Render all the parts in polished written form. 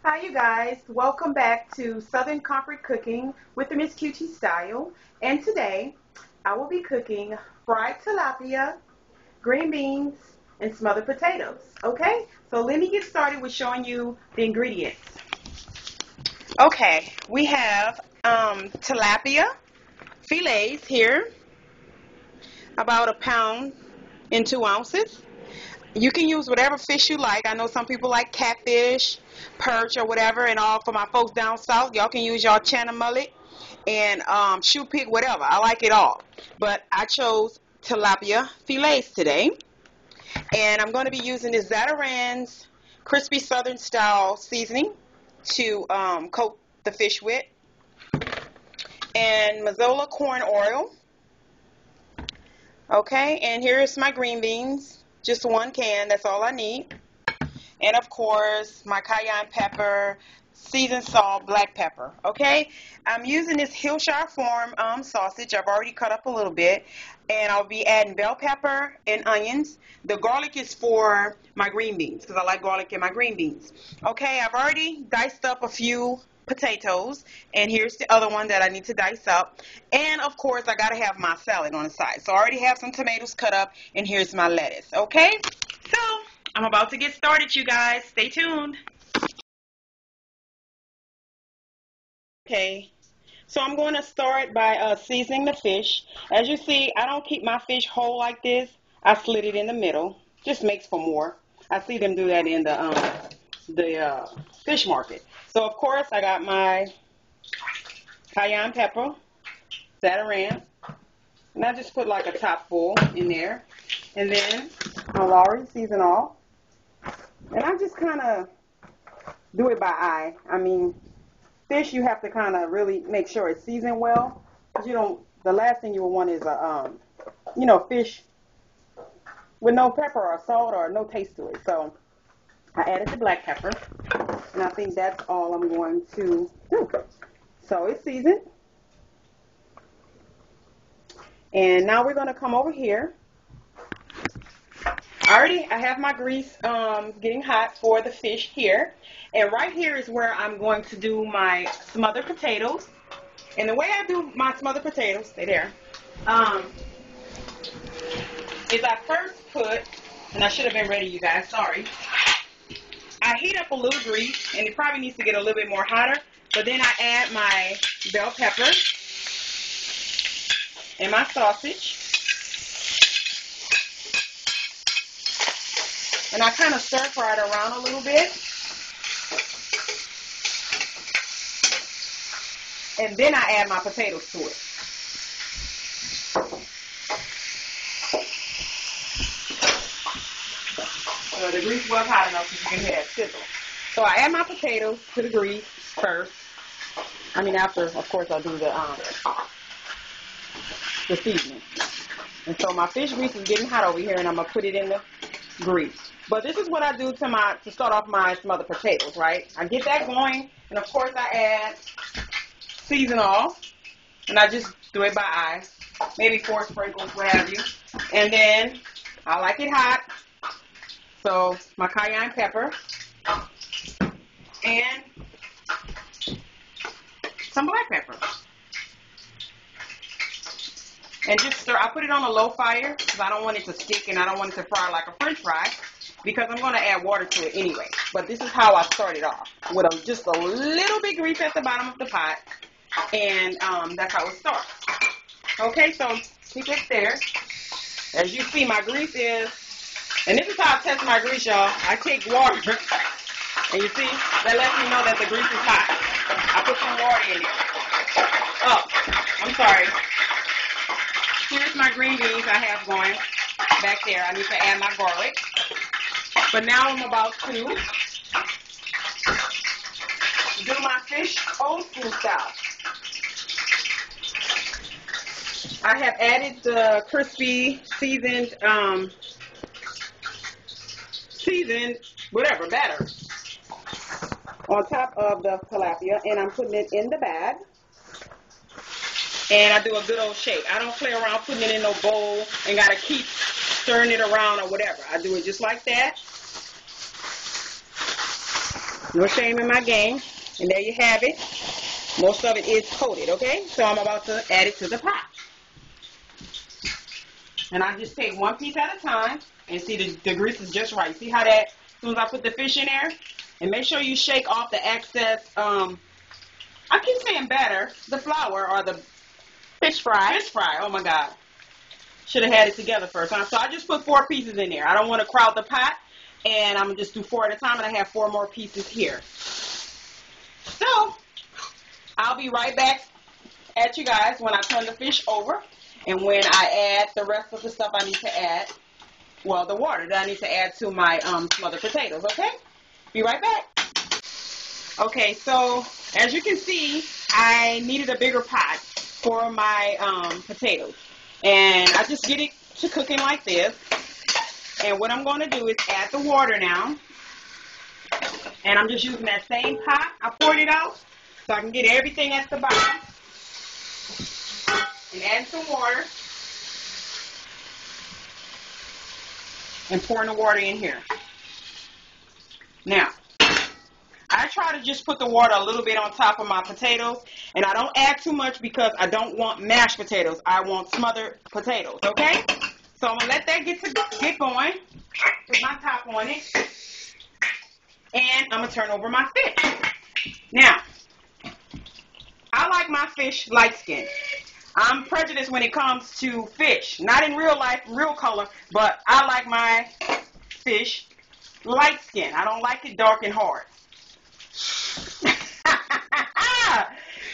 Hi you guys, welcome back to Southern Comfort Cooking with the Msqtstyle. And today I will be cooking fried tilapia, green beans, and smothered potatoes. Okay, so let me get started with showing you the ingredients. Okay, we have tilapia fillets here, about a pound and 2 ounces. You can use whatever fish you like. I know some people like catfish, perch, or whatever. And all for my folks down south, y'all can use y'all channel mullet and shoe pig, whatever. I like it all. But I chose tilapia fillets today. And I'm going to be using this Zatarain's crispy southern style seasoning to coat the fish with. And Mazola corn oil. Okay, and here's my green beans. Just one can, that's all I need. And of course, my cayenne pepper, seasoned salt, black pepper. Okay, I'm using this Hillshire Farm sausage. I've already cut up a little bit. And I'll be adding bell pepper and onions. The garlic is for my green beans because I like garlic in my green beans. Okay, I've already diced up a few potatoes, and here's the other one that I need to dice up. And of course, I gotta have my salad on the side. So I already have some tomatoes cut up, and here's my lettuce. Okay, so I'm about to get started, you guys. Stay tuned. Okay, so I'm going to start by seasoning the fish. As you see, I don't keep my fish whole like this. I slit it in the middle. Just makes for more. I see them do that in the fish market. So of course I got my cayenne pepper, Zatarain, and I just put like a top full in there. And then I'll already season all. And I just kind of do it by eye. I mean, fish you have to kind of really make sure it's seasoned well. Cause you don't. The last thing you will want is fish with no pepper or salt or no taste to it. So I added the black pepper, and I think that's all I'm going to do. So it's seasoned. And now we're going to come over here. I have my grease getting hot for the fish here. And right here is where I'm going to do my smothered potatoes. And the way I do my smothered potatoes, stay there, is I first put, and I should have been ready, you guys, sorry. I heat up a little grease, and it probably needs to get a little bit more hotter. But then I add my bell pepper and my sausage. And I kind of stir fry it around a little bit. And then I add my potatoes to it. The grease was hot enough so you can hear that sizzle. So I add my potatoes to the grease first. After, of course, I'll do the seasoning. And so my fish grease is getting hot over here, and I'm gonna put it in the grease. But this is what I do to start off my smothered potatoes, right? I get that going, and of course I add season all, and I just do it by eye, maybe 4 sprinkles, what have you. And then I like it hot, so my cayenne pepper and some black pepper. And just stir. I put it on a low fire because I don't want it to stick and I don't want it to fry like a french fry because I'm going to add water to it anyway. But this is how I started off, with just a little bit grease at the bottom of the pot. And that's how it starts. Okay, so keep it there. As you see, my grease is, and this is how I test my grease, y'all. I take water, and you see, that lets me know that the grease is hot. I put some water in it. Oh, I'm sorry. Here's my green beans I have going back there. I need to add my garlic. But now I'm about to do my fish old school style. I have added the crispy seasoned whatever batter on top of the tilapia, and I'm putting it in the bag. And I do a good old shake. I don't play around putting it in no bowl and gotta keep stirring it around or whatever. I do it just like that. No shame in my game. And there you have it. Most of it is coated, okay? So I'm about to add it to the pot. And I just take one piece at a time and see the grease is just right. See how that, as soon as I put the fish in there? And make sure you shake off the excess, I keep saying batter, the flour or the Fish fry. fish fry. Oh my God. Should have had it together first. So I just put 4 pieces in there. I don't want to crowd the pot. And I'm going to just do 4 at a time. And I have 4 more pieces here. So I'll be right back at you guys when I turn the fish over. And when I add the rest of the stuff I need to add. Well, the water that I need to add to my smothered potatoes. Okay? Be right back. Okay, so as you can see, I needed a bigger pot for my potatoes. And I just get it to cooking like this. And what I'm going to do is add the water now. And I'm just using that same pot. I poured it out so I can get everything at the bottom. And add some water. And pouring the water in here. Now, I try to just put the water a little bit on top of my potatoes. And I don't add too much because I don't want mashed potatoes. I want smothered potatoes, okay? So I'm going to let that get going. Put my top on it. And I'm going to turn over my fish. Now, I like my fish light skinned. I'm prejudiced when it comes to fish. Not in real life, real color, but I like my fish light skinned. I don't like it dark and hard.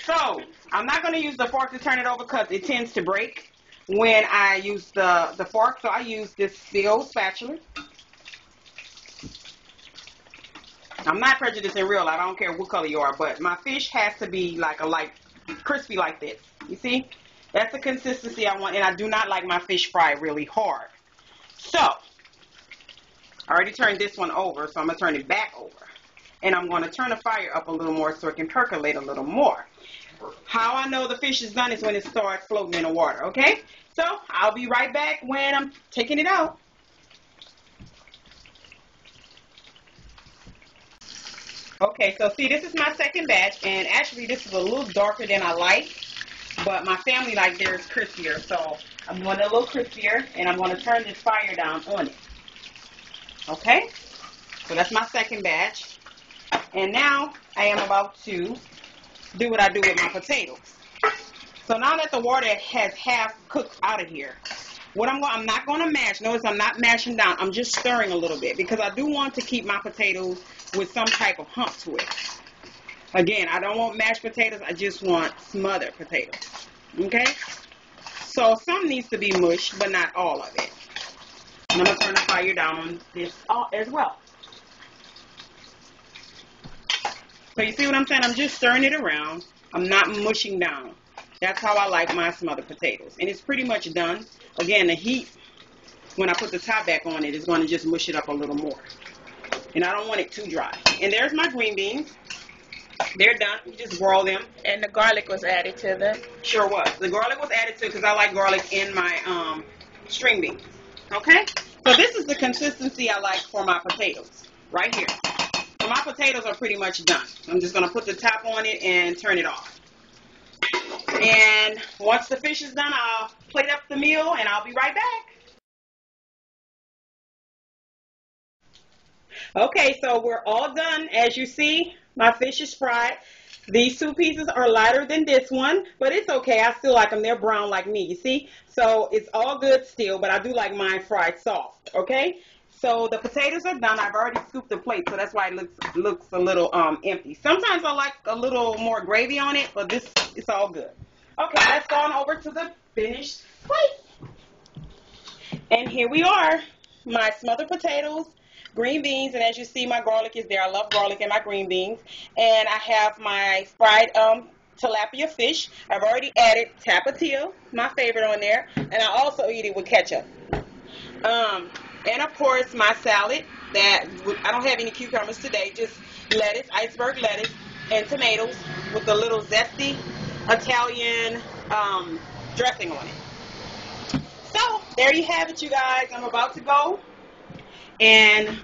So, I'm not going to use the fork to turn it over because it tends to break when I use the fork. So I use this big old spatula. I'm not prejudiced in real life. I don't care what color you are, but my fish has to be like a light, crispy like this. You see? That's the consistency I want, and I do not like my fish fried really hard. So, I already turned this one over, so I'm going to turn it back over. And I'm going to turn the fire up a little more so it can percolate a little more. How I know the fish is done is when it starts floating in the water, okay? So, I'll be right back when I'm taking it out. Okay, so see, this is my second batch, and actually this is a little darker than I like, but my family like theirs crispier, so I'm going a little crispier, and I'm going to turn this fire down on it. Okay, so that's my second batch, and now I am about to do what I do with my potatoes. So now that the water has half cooked out of here, I'm not going to mash. Notice I'm not mashing down. I'm just stirring a little bit because I do want to keep my potatoes with some type of hump to it. Again, I don't want mashed potatoes. I just want smothered potatoes. Okay? So some needs to be mushed, but not all of it. And I'm going to turn the fire down on this as well. So you see what I'm saying? I'm just stirring it around. I'm not mushing down. That's how I like my smothered potatoes. And it's pretty much done. Again, the heat, when I put the top back on it, is going to just mush it up a little more. And I don't want it too dry. And there's my green beans. They're done. You just broil them. And the garlic was added to them. Sure was. The garlic was added to because I like garlic in my string beans. Okay? So this is the consistency I like for my potatoes. Right here. So my potatoes are pretty much done. I'm just going to put the top on it and turn it off. And once the fish is done, I'll plate up the meal and I'll be right back. Okay, so we're all done. As you see, my fish is fried. These 2 pieces are lighter than this one, but it's okay. I still like them. They're brown like me, you see? So it's all good still, but I do like mine fried soft, okay? So the potatoes are done. I've already scooped the plate, so that's why it looks a little empty. Sometimes I like a little more gravy on it, but it's all good. Okay, let's go on over to the finished plate. And here we are, my smothered potatoes, green beans, and as you see, my garlic is there. I love garlic in my green beans. And I have my fried tilapia fish. I've already added tapatio, my favorite, on there. And I also eat it with ketchup. And of course, my salad. I don't have any cucumbers today, just lettuce, iceberg lettuce, and tomatoes with a little zesty Italian dressing on it. So, there you have it, you guys. I'm about to go and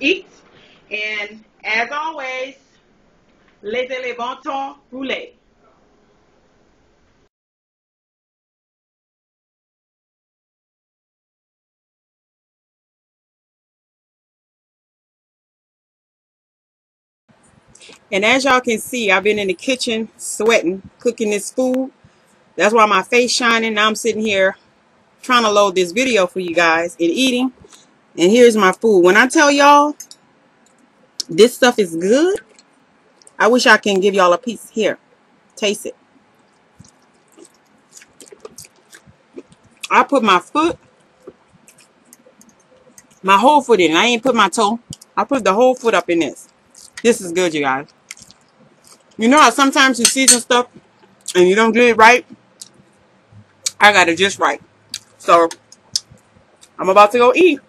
eat. And as always, Les bon ton roulé. And as y'all can see, I've been in the kitchen sweating, cooking this food. That's why my face shining. Now I'm sitting here trying to load this video for you guys and eating. And here's my food. When I tell y'all this stuff is good, I wish I can give y'all a piece. Here, taste it. I put my foot, my whole foot in. I ain't put my toe. I put the whole foot up in this. This is good, you guys. You know how sometimes you season stuff and you don't do it right? I got it just right. So, I'm about to go eat.